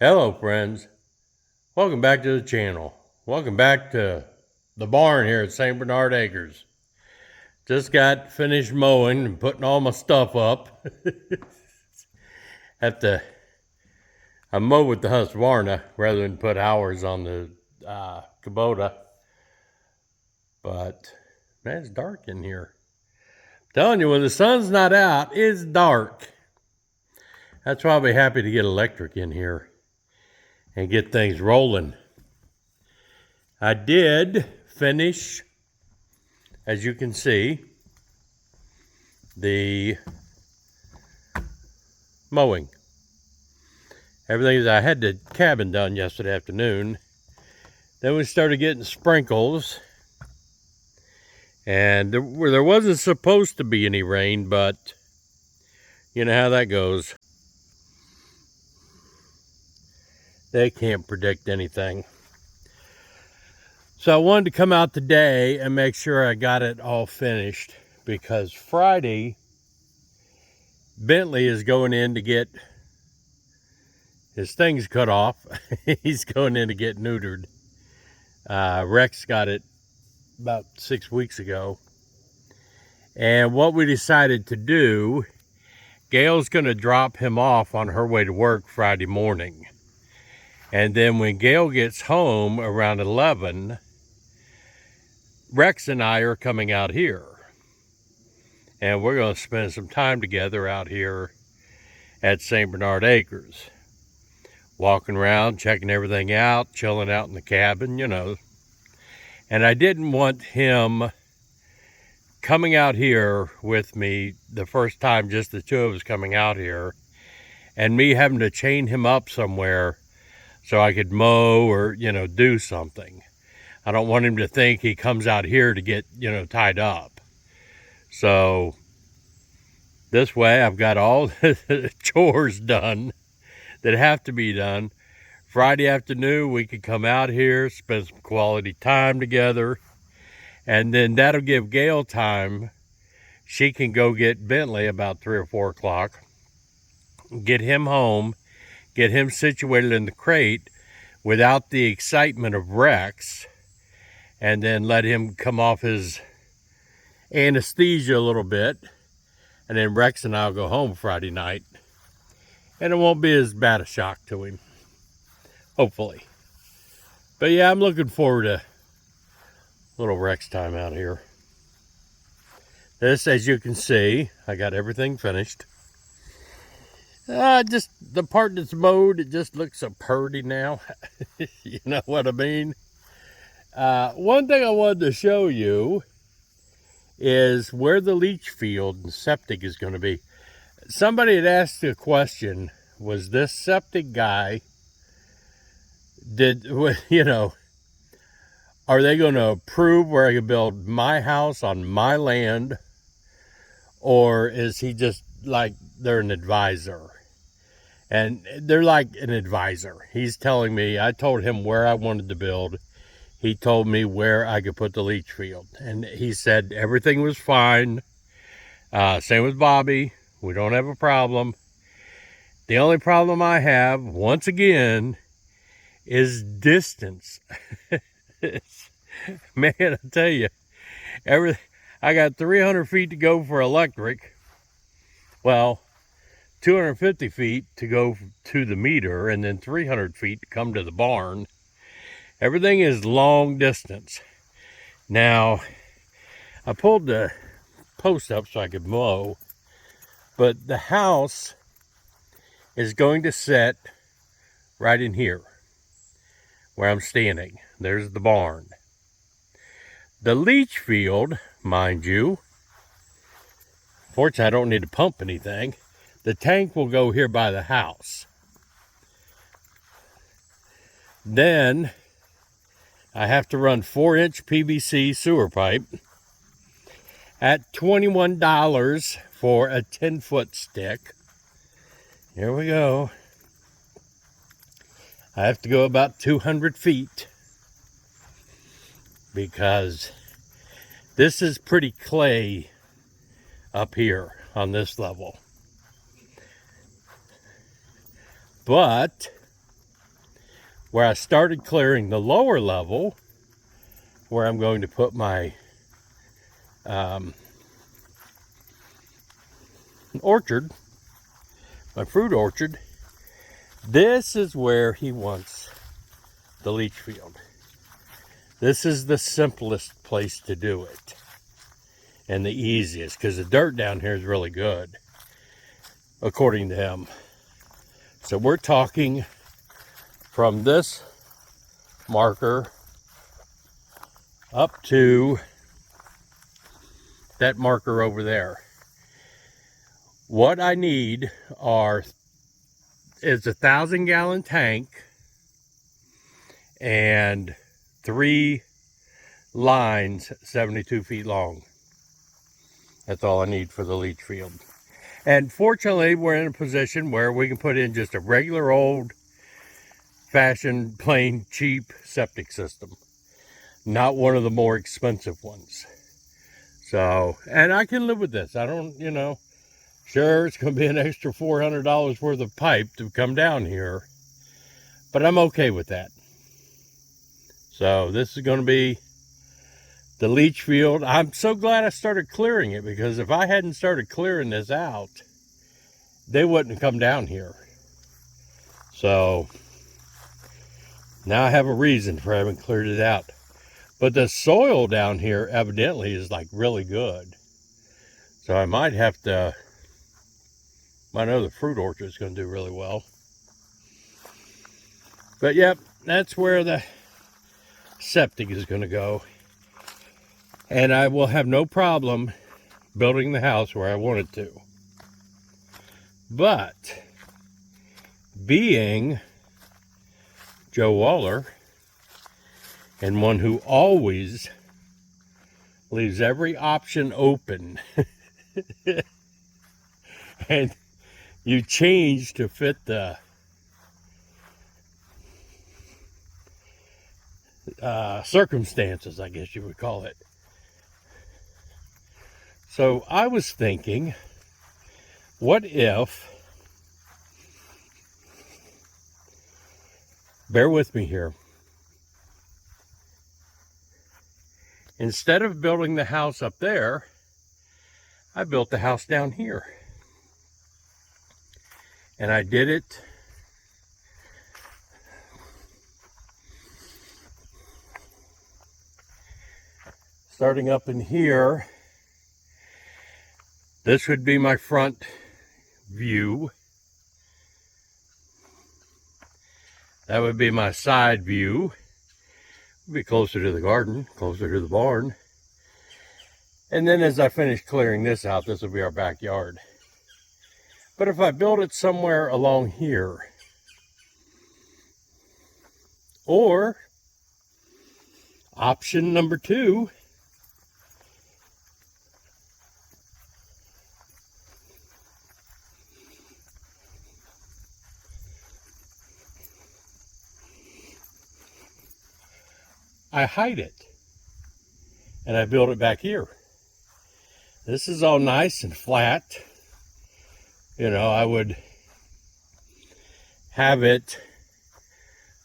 Hello friends, welcome back to the channel. Welcome back to the barn here at St. Bernard Acres. Just got finished mowing and putting all my stuff up. I mow with the Husqvarna rather than put hours on the Kubota. But man, it's dark in here. I'm telling you, when the sun's not out, it's dark. That's why I'll be happy to get electric in here and get things rolling. I did finish, as you can see, the mowing. Everything I had the cabin done yesterday afternoon. Then we started getting sprinkles. And there wasn't supposed to be any rain, but you know how that goes. They can't predict anything. So I wanted to come out today and make sure I got it all finished, because Friday, Bentley is going in to get his things cut off. He's going in to get neutered. Rex got it about 6 weeks ago. And what we decided to do, Gail's going to drop him off on her way to work Friday morning. And then when Gail gets home around 11, Rex and I are coming out here. And we're going to spend some time together out here at St. Bernard Acres. Walking around, checking everything out, chilling out in the cabin, you know. And I didn't want him coming out here with me the first time, just the two of us coming out here, and me having to chain him up somewhere so I could mow or, you know, do something. I don't want him to think he comes out here to get, you know, tied up. So this way I've got all the chores done that have to be done. Friday afternoon we could come out here, spend some quality time together, and then that'll give Gail time. She can go get Bentley about 3 or 4 o'clock, get him home, get him situated in the crate without the excitement of Rex, and then let him come off his anesthesia a little bit, and then Rex and I'll go home Friday night, and it won't be as bad a shock to him, hopefully. But yeah, I'm looking forward to a little Rex time out here. This, as you can see, I got everything finished. Just the part that's mowed, it just looks so purty now. You know what I mean? One thing I wanted to show you is where the leach field and septic is going to be. Somebody had asked a question, was this septic guy, you know, are they going to approve where I can build my house on my land? Or is he just like, they're an advisor? And they're like an advisor. He's telling me, I told him where I wanted to build. He told me where I could put the leach field. And he said everything was fine. Same with Bobby. We don't have a problem. The only problem I have, once again, is distance. Man, I tell you, I got 300 feet to go for electric. Well, 250 feet to go to the meter, and then 300 feet to come to the barn. Everything is long distance. Now, I pulled the post up so I could mow, but the house is going to set right in here where I'm standing. There's the barn. The leach field, mind you, fortunately I don't need to pump anything. The tank will go here by the house. Then I have to run 4-inch PVC sewer pipe at $21 for a 10-foot stick. Here we go. I have to go about 200 feet because this is pretty clay up here on this level. But where I started clearing the lower level, where I'm going to put my orchard, my fruit orchard. This is where he wants the leach field. This is the simplest place to do it, and the easiest, because the dirt down here is really good, according to him. So we're talking from this marker up to that marker over there. What I need is a 1,000-gallon tank and 3 lines 72 feet long. That's all I need for the leach field. And fortunately, we're in a position where we can put in just a regular old-fashioned, plain, cheap septic system. Not one of the more expensive ones. So, and I can live with this. I don't, sure, it's going to be an extra $400 worth of pipe to come down here, but I'm okay with that. So this is going to be the leach field. I'm so glad I started clearing it, because if I hadn't started clearing this out, they wouldn't have come down here. So now I have a reason for having cleared it out. But the soil down here evidently is like really good. So I might know the fruit orchard is going to do really well. But yep, that's where the septic is going to go. And I will have no problem building the house where I want it to. But being Joe Waller, and one who always leaves every option open, and you change to fit the circumstances, I guess you would call it. So I was thinking, what if, bear with me here, instead of building the house up there, I built the house down here. And I did it starting up in here. This would be my front view. That would be my side view. Be closer to the garden, closer to the barn. And then as I finish clearing this out, this will be our backyard. But if I build it somewhere along here, or option number 2, I hide it and I build it back here. This is all nice and flat. I would have it,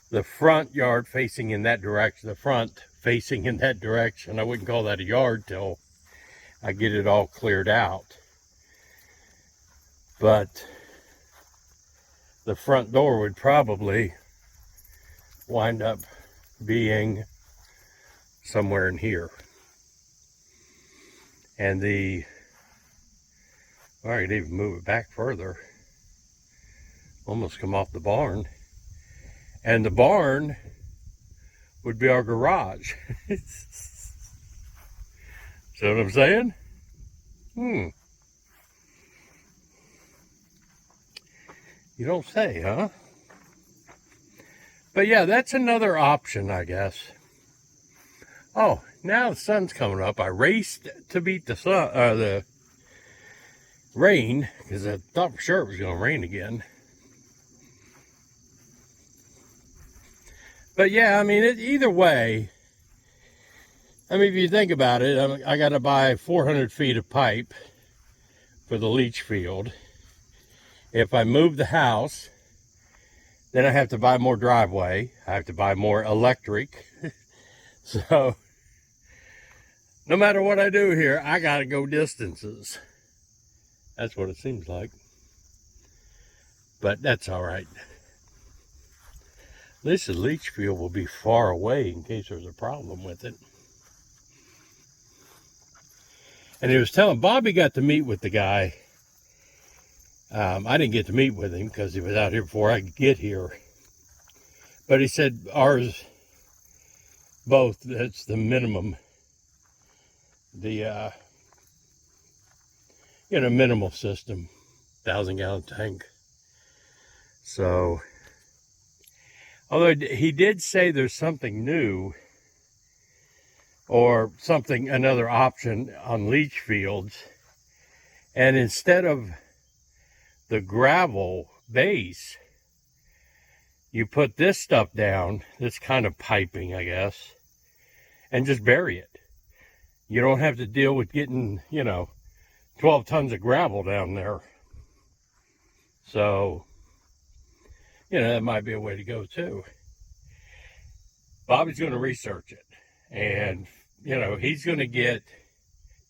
the front yard facing in that direction, the front facing in that direction. I wouldn't call that a yard till I get it all cleared out. But the front door would probably wind up being somewhere in here. And I could even move it back further. Almost come off the barn. And the barn would be our garage. See what I'm saying? You don't say, huh? But yeah, that's another option, I guess. Oh, now the sun's coming up. I raced to beat the rain, because I thought for sure it was going to rain again. But yeah, I mean, either way, if you think about it, I got to buy 400 feet of pipe for the leach field. If I move the house, Then I have to buy more driveway. I have to buy more electric. So no matter what I do here, I got to go distances. That's what it seems like. But that's all right. At least the leach field will be far away in case there's a problem with it. And he was telling, Bobby got to meet with the guy. I didn't get to meet with him because he was out here before I could get here. But he said ours, both, that's the minimum. The, minimal system, 1,000-gallon tank. So, although he did say there's something new or something, another option on leach fields. And instead of the gravel base, you put this stuff down, this kind of piping, I guess, and just bury it. You don't have to deal with getting, 12 tons of gravel down there. So, that might be a way to go too. Bobby's going to research it. And, he's going to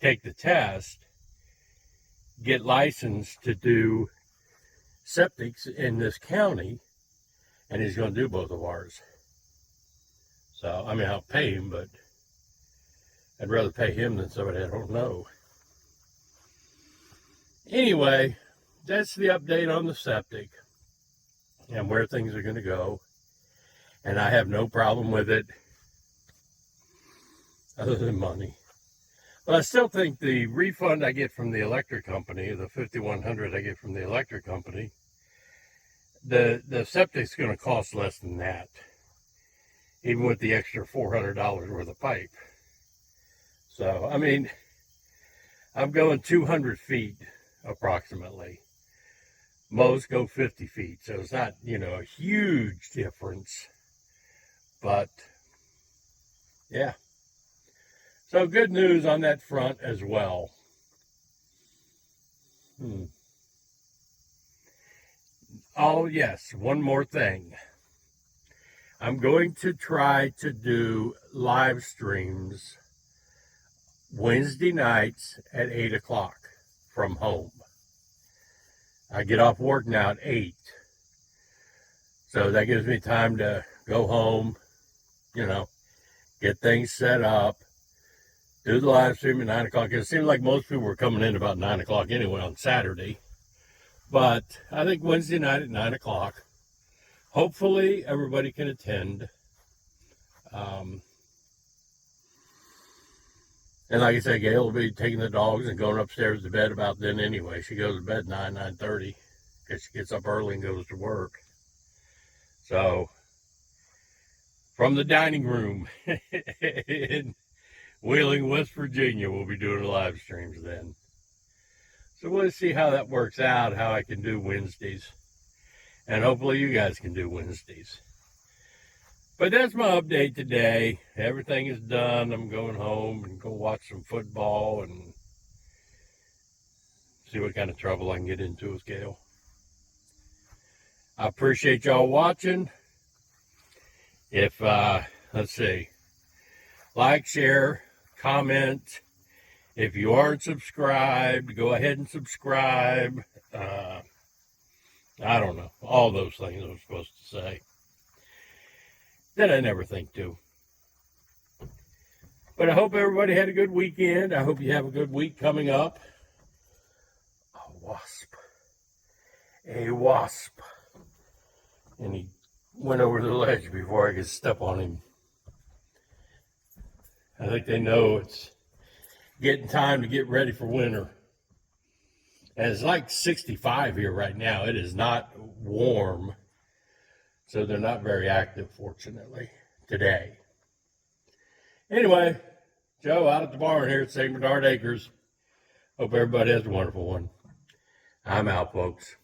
take the test, get licensed to do septics in this county, and he's going to do both of ours. So, I'll pay him, but I'd rather pay him than somebody I don't know. Anyway, that's the update on the septic and where things are going to go. And I have no problem with it other than money. But I still think the refund I get from the electric company, the $5,100 I get from the electric company, the septic's going to cost less than that, even with the extra $400 worth of pipe. So, I'm going 200 feet approximately. Most go 50 feet, so it's not, a huge difference. But, yeah. So good news on that front as well. Oh, yes, one more thing. I'm going to try to do live streams Wednesday nights at 8 o'clock from home. I get off work now at 8. So that gives me time to go home, get things set up, do the live stream at 9 o'clock. It seemed like most people were coming in about 9 o'clock anyway on Saturday. But I think Wednesday night at 9 o'clock, hopefully everybody can attend. And like I said, Gail will be taking the dogs and going upstairs to bed about then anyway. She goes to bed 9:30 because she gets up early and goes to work. So, from the dining room in Wheeling, West Virginia, we'll be doing live streams then. So we'll see how that works out, how I can do Wednesdays. And hopefully you guys can do Wednesdays. But that's my update today. Everything is done. I'm going home and go watch some football and see what kind of trouble I can get into with Gail. I appreciate y'all watching. If, let's see, like, share, comment. If you aren't subscribed, go ahead and subscribe. I don't know. All those things I'm supposed to say that I never think to. But I hope everybody had a good weekend. I hope you have a good week coming up. A wasp. A wasp. And he went over the ledge before I could step on him. I think they know it's getting time to get ready for winter. And it's like 65 here right now. It is not warm. So they're not very active, fortunately, today. Anyway, Joe out at the barn here at St. Bernard Acres. Hope everybody has a wonderful one. I'm out, folks.